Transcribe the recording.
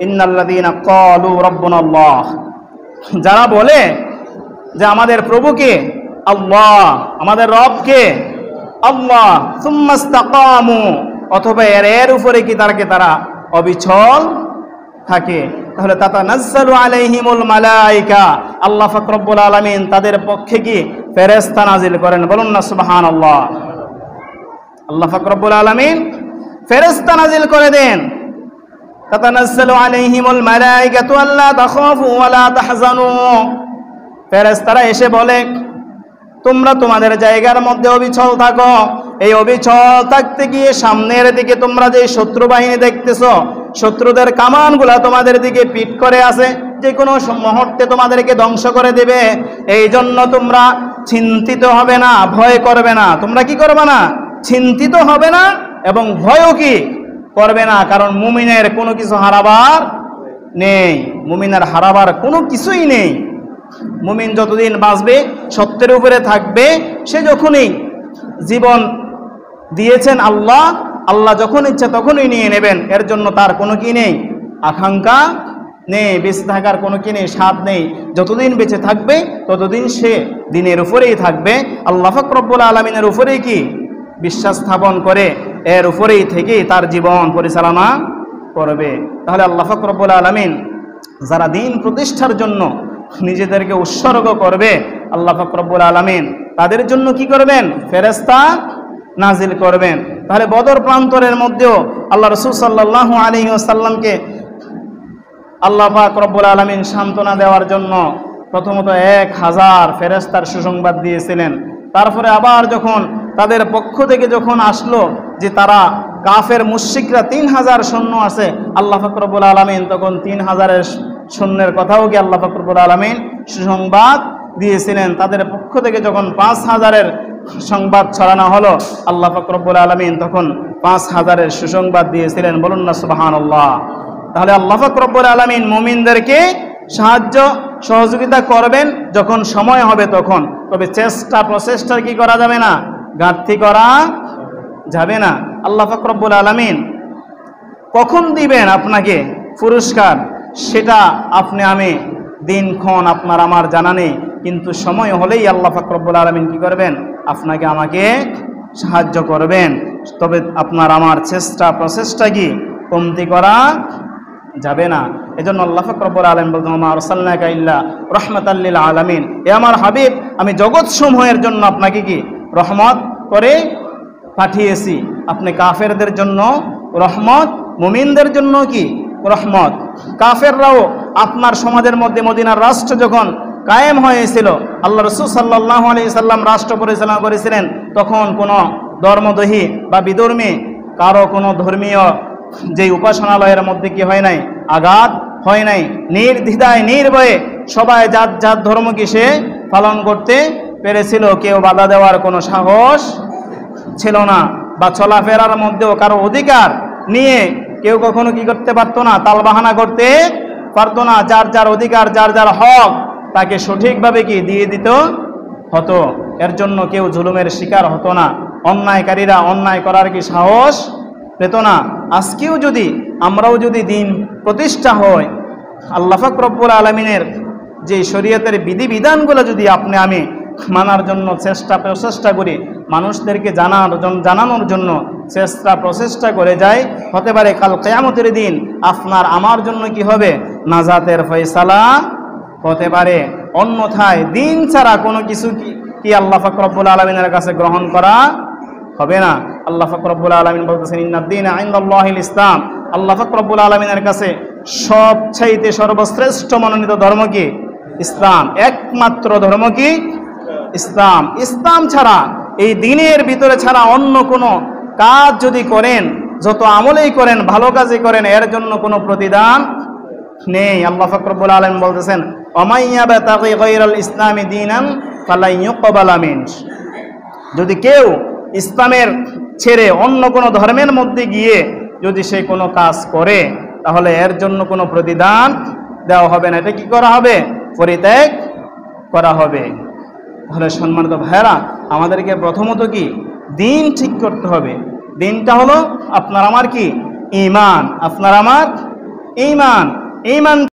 ইন্নাল্লাযীনা ক্বালু রাব্বুনাল্লাহ, যারা বলে যে আমাদের প্রভুকে আল্লাহ, আমাদের রবকে আল্লাহ, সুম্মা ইসতাকামু, অথবা এর উপরে কি তারা অবিচল থাকে, তাহলে তাতানাজ্জালু আলাইহিমুল মালায়েকা, আল্লাহ পাক রব্বুল আলামিন তাদের পক্ষে কি ফেরেশতা নাজিল করেন। বলুন না সুবহানাল্লাহ। আল্লাহ পাক রব্বুল আলামিন ফেরেশতা নাজিল করে দেন। তাতানাজ্জালু আলাইহিমুল মালায়েকাতু আল্লা তাখাফু ওয়া লা তাহজানু, ফেরেশতারা এসে বলে তোমরা তোমাদের জায়গার মধ্যে অবিচল থাকো। এই অবিচল থাকতে গিয়ে সামনের দিকে তোমরা যে শত্রু বাহিনী দেখতেছো, শত্রুদের কামানগুলা তোমাদের দিকে পিট করে আছে, যে কোনো মুহূর্তে তোমাদেরকে ধ্বংস করে দেবে। এই জন্য তোমরা চিন্তিত হবে না, ভয় করবে না। তোমরা কি করবে না? চিন্তিত হবে না এবং ভয়ও কি করবে না, কারণ মুমিনের কোনো কিছু হারাবার নেই। মুমিনের হারাবার কোনো কিছুই নেই। মুমিন যতদিন বাঁচবে, সত্যের উপরে থাকবে, সে যখনই জীবন দিয়েছেন আল্লাহ, আল্লাহ যখন ইচ্ছা তখনই নিয়ে নেবেন। এর জন্য তার কোনো কি নেই, আকাঙ্ক্ষা নেই, বেঁচে থাকার কোনো কি নেই, স্বাদ নেই। যতদিন বেঁচে থাকবে ততদিন সে দিনের উপরেই থাকবে, আল্লাহ পাক রব্বুল আলামিনের উপরেই কি বিশ্বাস স্থাপন করে এর উপরেই থেকেই তার জীবন পরিচালনা করবে। তাহলে আল্লাহ পাক রব্বুল আলামিন যারা দিন প্রতিষ্ঠার জন্য নিজেদেরকে উৎসর্গ করবে, আল্লাহ পাক রব্বুল আলামিন তাদের জন্য কি করবেন? ফেরেশতা নাজিল করবেন। তাহলে বদর প্রান্তরের মধ্যেও আল্লাহ রাসূল সাল্লাল্লাহু আলাইহি ওয়াসাল্লামকে আল্লাহ পাক রব্বুল আলামিন সান্ত্বনা দেওয়ার জন্য প্রথমত 1000 ফেরেশতার সুসংবাদ দিয়েছিলেন। তারপরে আবার যখন তাদের পক্ষ থেকে যখন আসলো যে তারা কাফের মুশরিকরা 3000 সৈন্য আছে, আল্লাহ পাক রব্বুল আলামিন তখন 3000 সৈন্যের কথাও কি আল্লাহ পাক রব্বুল আলামিন সুসংবাদ দিয়েছিলেন। তাদের পক্ষ থেকে যখন 5000 সংবাদ ছড়ানো হলো, আল্লাহ পাক রব্বুল আলামিন তখন 5000 সুসংবাদ দিয়েছিলেন। বলুন না সুবহানাল্লাহ। তাহলে আল্লাহ পাক রব্বুল আলামিন মুমিনদেরকে সাহায্য সহযোগিতা করবেন যখন সময় হবে তখন। তবে প্রচেষ্টার কি করা যাবে না, ঘাটতি করা যাবে না। আল্লাহ পাক রব্বুল আলামিন কখন দিবেন আপনাকে পুরস্কার, সেটা আপনি আমি দিনক্ষণ আপনার আমার জানা নেই, কিন্তু সময় হলেই আল্লাহ পাক রব্বুল আলামিন কি করবেন? আপনাকে আমাকে সাহায্য করবেন। তবে আপনার আমার প্রচেষ্টা কি কমতি করা যাবে না। এজন্য আল্লাহ পাক রব্বুল আলামিন বলেন, ওয়া মা আরসালনাকা ইল্লা রাহমাতাল লিল আলামিন, এ আমার হাবিব, আমি জগৎ সমূহের জন্য আপনাকে কি রহমত করে পাঠিয়েছি। আপনি কাফেরদের জন্য রহমত, মুমিনদের জন্য কি রহমত। কাফেররাও আপনার সমাজের মধ্যে মদিনার রাষ্ট্র যখন কায়েম হয়েছিল, আল্লাহ রাসূল সাল্লাল্লাহু আলাইহি সাল্লাম রাষ্ট্র পরিচালনা করেছিলেন, তখন কোনো ধর্মদহী বা বিধর্মী কারো কোনো ধর্মীয় যে উপাসনালয়ের মধ্যে কি হয় নাই, আঘাত হয় নাই। নির্দ্বিধায় নির্ভয়ে সবাই যার যার ধর্মকে সে পালন করতে পেরেছিল। কেউ বাধা দেওয়ার কোনো সাহস ছিল না, বা চলাফেরার মধ্যেও কারো অধিকার নিয়ে কেউ কখনো কি করতে পারতো না, তালবাহানা করতে পারতো না। যার যার অধিকার, যার যার হক তাকে সঠিকভাবে কি দিয়ে দিত হতো। এর জন্য কেউ জুলুমের শিকার হতো না, অন্যায়কারীরা অন্যায় করার কি সাহস পেত না। আজকেও যদি আমরাও যদি দিন প্রতিষ্ঠা হয়, আল্লাহ পাক রব্বুল আলামিনের যে শরীয়তের বিধিবিধানগুলো যদি আপনি আমি মানার জন্য প্রচেষ্টা করি, মানুষদেরকে জানানোর জন্য প্রচেষ্টা করে যাই, হতে পারে কাল কিয়ামতের দিন আপনার আমার জন্য কি হবে, নাজাতের ফয়সালা হতে পারে। অন্যথায় দিন ছাড়া কোনো কিছু কি আল্লাহ পাক রব্বুল আলামিনের কাছে গ্রহণ করা হবে না। আল্লাহ পাক রব্বুল আলামিন বলতেছেন, ইন্নাদ-দীনা ইনদাল্লাহিল ইসলাম, আল্লাহ পাক রব্বুল আলামিনের কাছে সবচাইতে সর্বশ্রেষ্ঠ মনোনীত ধর্ম কি? ইসলাম। একমাত্র ধর্ম কি? ইসলাম। ইসলাম ছাড়া, এই দ্বীনের ভিতরে ছাড়া অন্য কোনো কাজ যদি করেন, যত আমলেই করেন, ভালো কাজই করেন, এর জন্য কোনো প্রতিদান নেই। আল্লাহ পাক রব্বুল আলামিন বলতেছেন, ওয়া ইয়াবতাগি গায়রাল ইসলামি দীনান ফালা ইউকবালা মিনহু, যদি কেউ ইসলামের ছেড়ে অন্য কোনো ধর্মের মধ্যে গিয়ে যদি সে কোনো কাজ করে, তাহলে এর জন্য কোনো প্রতিদান দেওয়া হবে না। এটা কি করা হবে? পরিত্যাগ করা হবে। তাহলে সম্মানিত ভাইরা, আমাদেরকে প্রথমত কি দিন ঠিক করতে হবে। দিনটা হলো আপনার আমার কি? ঈমান। আপনার আমার ঈমান। ঈমান